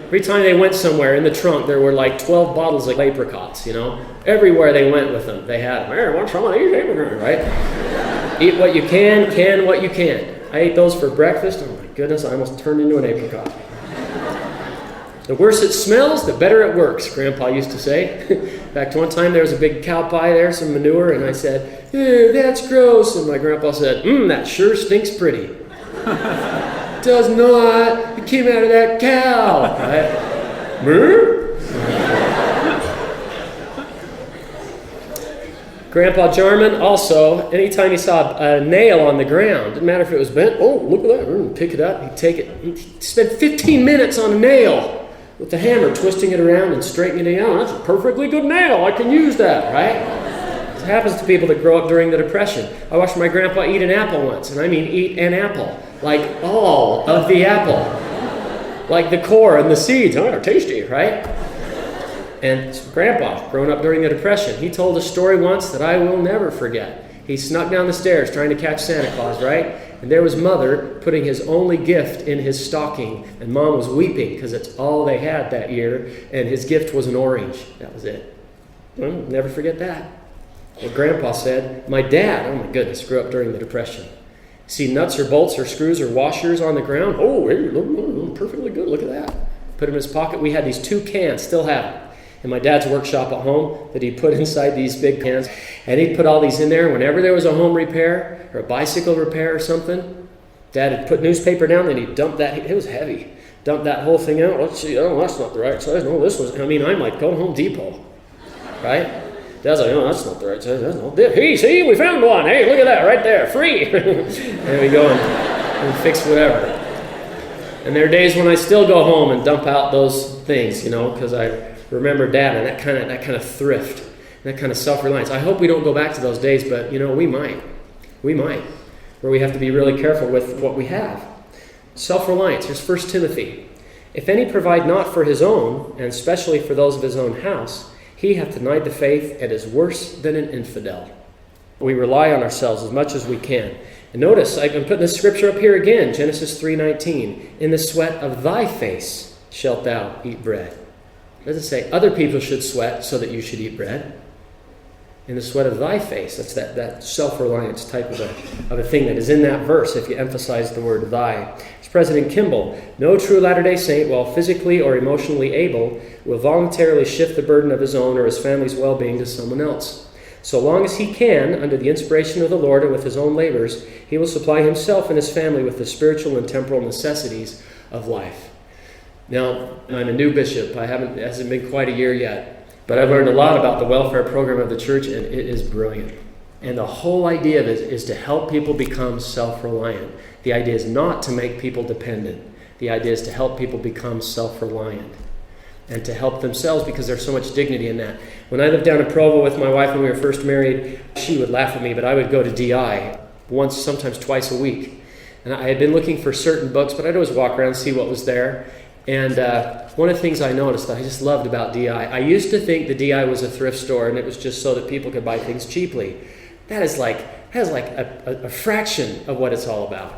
Every time they went somewhere, in the trunk, there were like 12 bottles of apricots, Everywhere they went with them, they had them. "Here, want some of these apricots," right? Eat what you can what you can't. I ate those for breakfast. Oh my goodness, I almost turned into an apricot. The worse it smells, the better it works, Grandpa used to say. In fact, one time there was a big cow pie there, some manure, and I said, "That's gross." And my grandpa said, "That sure stinks pretty." "Does not. It came out of that cow." Right? Grandpa Jarman also, anytime he saw a nail on the ground, didn't matter if it was bent, "Oh, look at that," pick it up, he'd take it. He'd spend 15 minutes on a nail with the hammer, twisting it around and straightening it out. "That's a perfectly good nail. I can use that," right? It happens to people that grow up during the Depression. I watched my grandpa eat an apple once, and I mean eat an apple. Like all of the apple. Like the core and the seeds. Oh, they're tasty, right? And Grandpa, growing up during the Depression, he told a story once that I will never forget. He snuck down the stairs trying to catch Santa Claus, right? And there was Mother putting his only gift in his stocking. And Mom was weeping because it's all they had that year. And his gift was an orange. That was it. I'll never forget that. What Grandpa said, my dad, oh my goodness, grew up during the Depression. See nuts or bolts or screws or washers on the ground? "Oh, hey, look, perfectly good. Look at that." Put them in his pocket. We had these 2 cans, still have them, in my dad's workshop at home that he'd put inside these big cans. And he'd put all these in there. Whenever there was a home repair or a bicycle repair or something, Dad would put newspaper down and he'd dump that. It was heavy. Dump that whole thing out. Let's see. Oh, that's not the right size. No, this was. I'm like, go to Home Depot. Right? Dad's like, "Oh, that's not the right size. That's not this. Hey, see, we found one. Hey, look at that right there. Free." And we go and fix whatever. And there are days when I still go home and dump out those things, because I remember Dad and that kind of thrift, that kind of self-reliance. I hope we don't go back to those days, but we might. We might. Where we have to be really careful with what we have. Self-reliance. Here's 1 Timothy. "If any provide not for his own, and especially for those of his own house, he hath denied the faith and is worse than an infidel." We rely on ourselves as much as we can. And notice, I've been putting this scripture up here again, Genesis 3:19. "In the sweat of thy face shalt thou eat bread." It doesn't say other people should sweat so that you should eat bread. In the sweat of thy face. That's that self-reliance type of a thing that is in that verse if you emphasize the word thy. It's President Kimball. "No true Latter-day Saint, while physically or emotionally able, will voluntarily shift the burden of his own or his family's well-being to someone else. So long as he can, under the inspiration of the Lord and with his own labors, he will supply himself and his family with the spiritual and temporal necessities of life." Now, I'm a new bishop. It hasn't been quite a year yet. But I've learned a lot about the welfare program of the church, and it is brilliant. And the whole idea of it is to help people become self-reliant. The idea is not to make people dependent. The idea is to help people become self-reliant and to help themselves, because there's so much dignity in that. When I lived down in Provo with my wife when we were first married, she would laugh at me, but I would go to DI once, sometimes twice a week. And I had been looking for certain books, but I'd always walk around and see what was there. And one of the things I noticed that I just loved about DI, I used to think the DI was a thrift store and it was just so that people could buy things cheaply. that is like a fraction of what it's all about.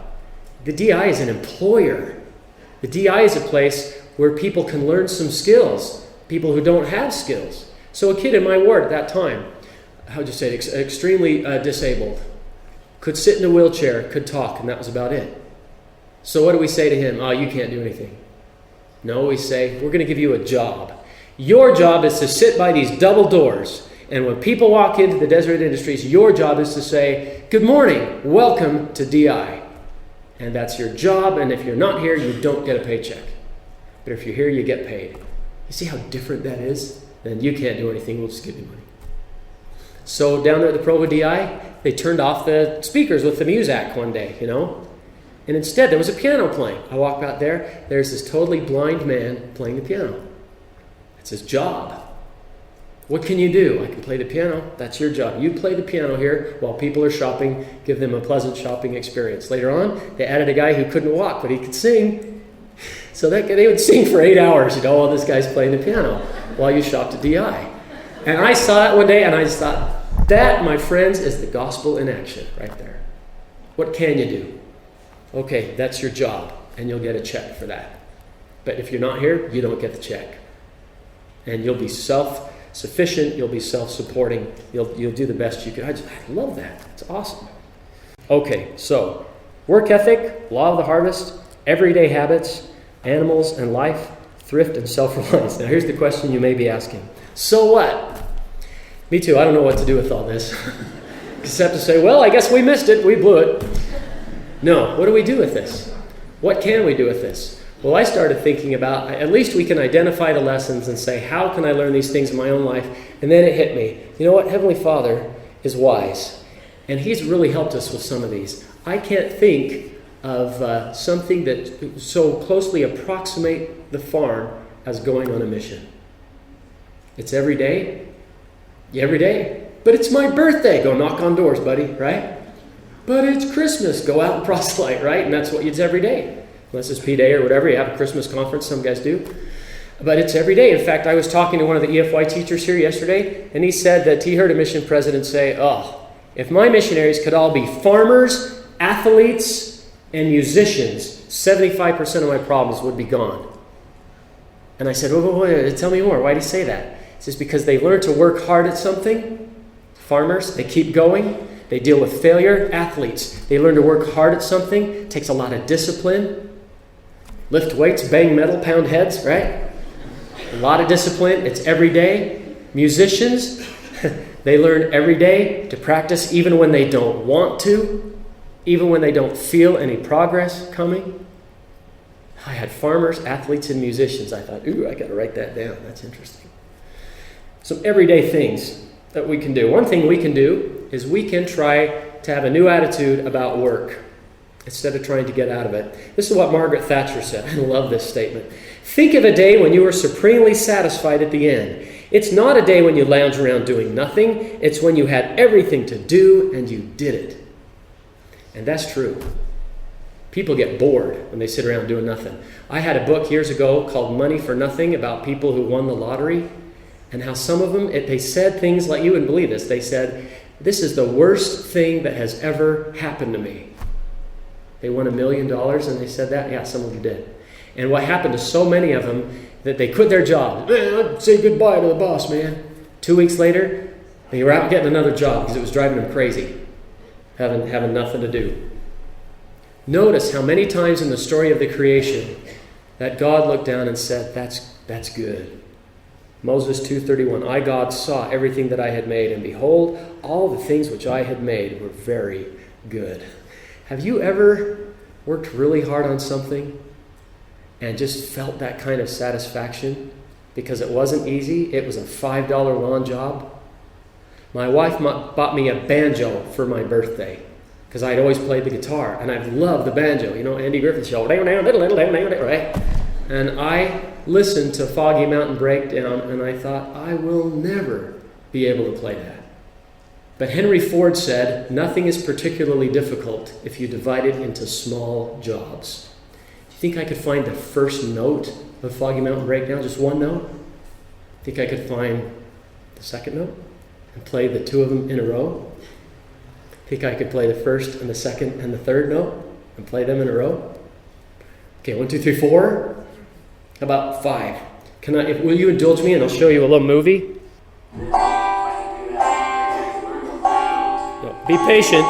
The DI is an employer. The DI is a place where people can learn some skills, people who don't have skills. So a kid in my ward at that time, how would you say it, extremely disabled, could sit in a wheelchair, could talk, and that was about it. So what do we say to him? Oh, you can't do anything. No, we say, we're going to give you a job. Your job is to sit by these double doors. And when people walk into the Desert Industries, your job is to say, good morning, welcome to DI. And that's your job, and if you're not here, you don't get a paycheck. But if you're here, you get paid. You see how different that is? Then you can't do anything, we'll just give you money. So down there at the Provo DI, they turned off the speakers with the Muzak one day, And instead, there was a piano playing. I walk out there, there's this totally blind man playing the piano. It's his job. What can you do? I can play the piano. That's your job. You play the piano here while people are shopping. Give them a pleasant shopping experience. Later on, they added a guy who couldn't walk, but he could sing. So they would sing for 8 hours, while this guy's playing the piano while you shopped at DI. And I saw it one day, and I just thought, that, my friends, is the gospel in action right there. What can you do? Okay, that's your job, and you'll get a check for that. But if you're not here, you don't get the check. And you'll be self-sufficient, you'll be self-supporting, you'll do the best you can. I love that. It's awesome. Okay, so work ethic, law of the harvest, everyday habits, animals and life, thrift and self-reliance. Now here's the question you may be asking. So what? Me too, I don't know what to do with all this. Except to say, well, I guess we missed it, we blew it. No, what do we do with this? What can we do with this? Well, I started thinking about, at least we can identify the lessons and say, how can I learn these things in my own life? And then it hit me. You know what? Heavenly Father is wise. And He's really helped us with some of these. I can't think of something that so closely approximate the farm as going on a mission. It's every day. Every day. But it's my birthday. Go knock on doors, buddy, right? But it's Christmas. Go out and proselyte, right? And that's what it's every day. Unless it's P-Day or whatever, you have a Christmas conference, some guys do. But it's every day. In fact, I was talking to one of the EFY teachers here yesterday, and he said that he heard a mission president say, if my missionaries could all be farmers, athletes, and musicians, 75% of my problems would be gone. And I said, wait, tell me more. Why did he say that? He says, because they learn to work hard at something. Farmers, they keep going. They deal with failure. Athletes, they learn to work hard at something. It takes a lot of discipline. Lift weights, bang metal, pound heads, right? A lot of discipline. It's every day. Musicians, they learn every day to practice even when they don't want to, even when they don't feel any progress coming. I had farmers, athletes, and musicians. I thought, I got to write that down. That's interesting. Some everyday things that we can do. One thing we can do is we can try to have a new attitude about work instead of trying to get out of it. This is what Margaret Thatcher said. I love this statement. Think of a day when you were supremely satisfied at the end. It's not a day when you lounge around doing nothing. It's when you had everything to do and you did it. And that's true. People get bored when they sit around doing nothing. I had a book years ago called Money for Nothing about people who won the lottery and how some of them, they said things like, you wouldn't believe this. They said, this is the worst thing that has ever happened to me. They won $1 million and they said that? Yeah, some of them did. And what happened to so many of them that they quit their job. I'd say goodbye to the boss, man. 2 weeks later, they were out getting another job because it was driving them crazy, having nothing to do. Notice how many times in the story of the creation that God looked down and said, that's good. Moses 2:31, I, God, saw everything that I had made, and behold, all the things which I had made were very good. Have you ever worked really hard on something and just felt that kind of satisfaction because it wasn't easy? It was a $5 lawn job. My wife bought me a banjo for my birthday because I'd always played the guitar, and I've loved the banjo. Andy Griffith show, right? And I listened to Foggy Mountain Breakdown, and I thought, I will never be able to play that. But Henry Ford said, nothing is particularly difficult if you divide it into small jobs. Do you think I could find the first note of Foggy Mountain Breakdown, just one note? Think I could find the second note and play the two of them in a row? Think I could play the first and the second and the third note and play them in a row? Okay, 1, 2, 3, 4. How about 5? Will you indulge me and I'll show you a little movie? No, be patient.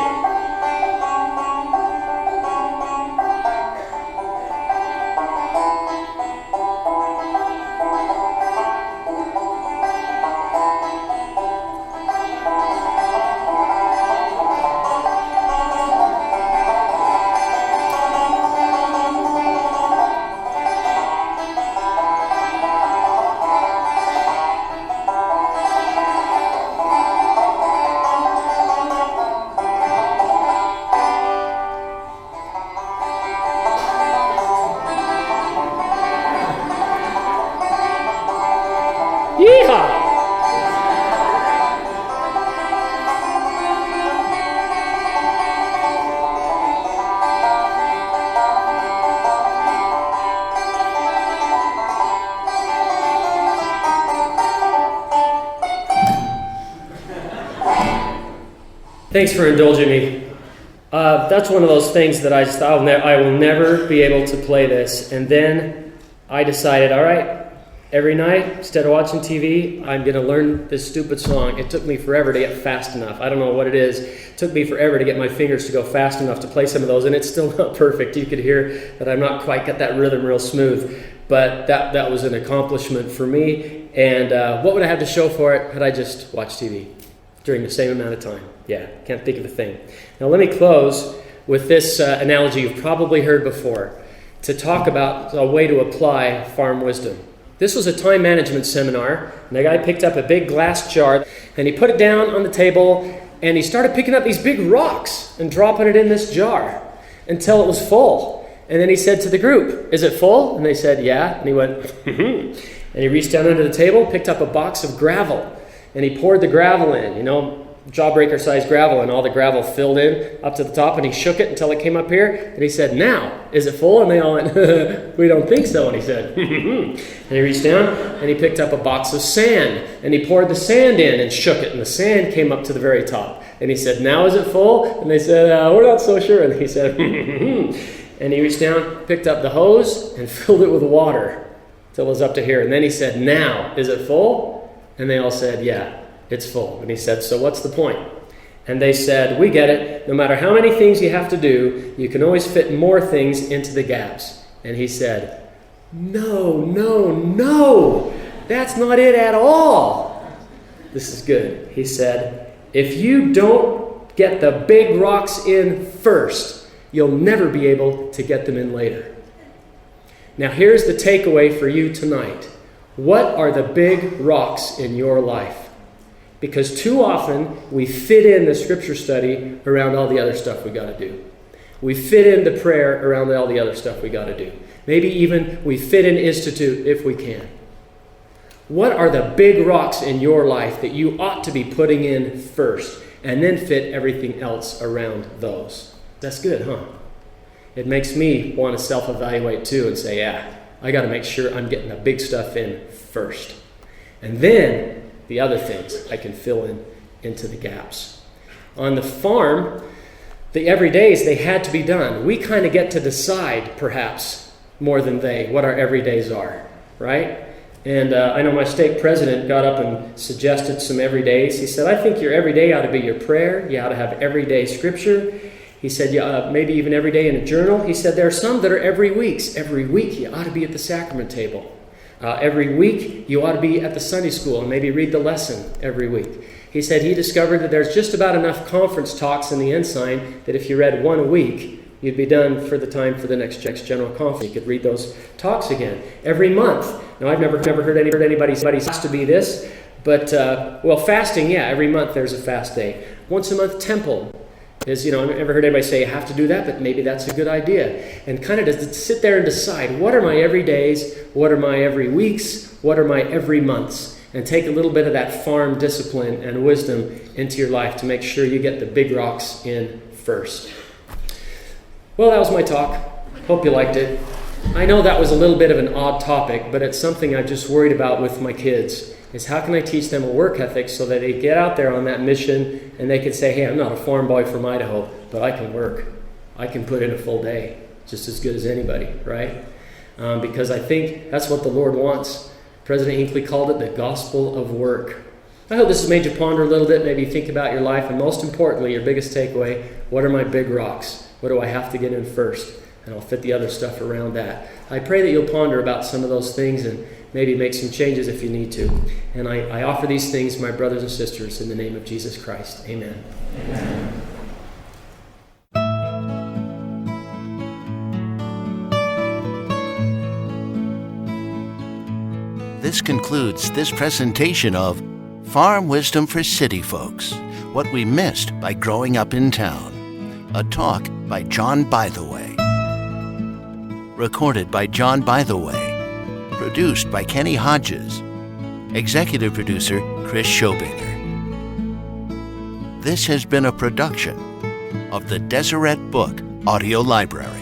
Yeehaw! Thanks for indulging me. That's one of those things that I just thought, I will never be able to play this. And then I decided, all right, every night, instead of watching TV, I'm going to learn this stupid song. It took me forever to get fast enough. I don't know what it is. It took me forever to get my fingers to go fast enough to play some of those, and it's still not perfect. You could hear that I'm not quite got that rhythm real smooth, but that was an accomplishment for me. And what would I have to show for it had I just watched TV during the same amount of time? Yeah, can't think of a thing. Now let me close with this analogy you've probably heard before to talk about a way to apply farm wisdom. This was a time management seminar, and the guy picked up a big glass jar, and he put it down on the table, and he started picking up these big rocks and dropping it in this jar until it was full. And then he said to the group, "Is it full?" And they said, "Yeah." And he went, And he reached down under the table, picked up a box of gravel, and he poured the gravel in, jawbreaker-sized gravel, and all the gravel filled in up to the top, and he shook it until it came up here, and he said, "Now, is it full?" And they all went, "We don't think so." And he said, And he reached down, and he picked up a box of sand, and he poured the sand in and shook it, and the sand came up to the very top. And he said, "Now, is it full?" And they said, "We're not so sure." And he said, And he reached down, picked up the hose, and filled it with water till it was up to here. And then he said, "Now, is it full?" And they all said, "Yeah, it's full." And he said, "So what's the point?" And they said, "We get it. No matter how many things you have to do, you can always fit more things into the gaps." And he said, No. That's not it at all. This is good. He said, "If you don't get the big rocks in first, you'll never be able to get them in later." Now here's the takeaway for you tonight. What are the big rocks in your life? Because too often we fit in the scripture study around all the other stuff we got to do. We fit in the prayer around all the other stuff we got to do. Maybe even we fit in Institute if we can. What are the big rocks in your life that you ought to be putting in first, and then fit everything else around those? That's good, huh? It makes me want to self-evaluate too and say, yeah, I got to make sure I'm getting the big stuff in first. And then the other things I can fill in into the gaps. On the farm, the everydays, they had to be done. We kind of get to decide, perhaps, more than they, what our everydays are, right? And I know my stake president got up and suggested some everydays. He said, "I think your everyday ought to be your prayer. You ought to have everyday scripture." He said, maybe even every day in a journal. He said, there are some that are every week. Every week you ought to be at the sacrament table. Every week you ought to be at the Sunday school and maybe read the lesson every week. He said he discovered that there's just about enough conference talks in the Ensign that if you read one a week, you'd be done for the time for the next general conference. You could read those talks again. Every month. Now, I've never heard anybody has to be this, but, fasting, yeah, every month there's a fast day. Once a month, temple. I've never heard anybody say you have to do that, but maybe that's a good idea. And kind of to sit there and decide, what are my every days, what are my every weeks, what are my every months? And take a little bit of that farm discipline and wisdom into your life to make sure you get the big rocks in first. Well, that was my talk. Hope you liked it. I know that was a little bit of an odd topic, but it's something I've just worried about with my kids. is how can I teach them a work ethic so that they get out there on that mission and they can say, hey, I'm not a farm boy from Idaho, but I can work. I can put in a full day just as good as anybody, right? Because I think that's what the Lord wants. President Hinckley called it the gospel of work. I hope this has made you ponder a little bit, maybe think about your life, and most importantly, your biggest takeaway, what are my big rocks? What do I have to get in first? And I'll fit the other stuff around that. I pray that you'll ponder about some of those things and maybe make some changes if you need to. And I offer these things, my brothers and sisters, in the name of Jesus Christ. Amen. Amen. This concludes this presentation of Farm Wisdom for City Folks, What We Missed by Growing Up in Town, a talk by John Bytheway. Recorded by John Bytheway. Produced by Kenny Hodges. Executive producer Chris Schobinger. This has been a production of the Deseret Book Audio Library.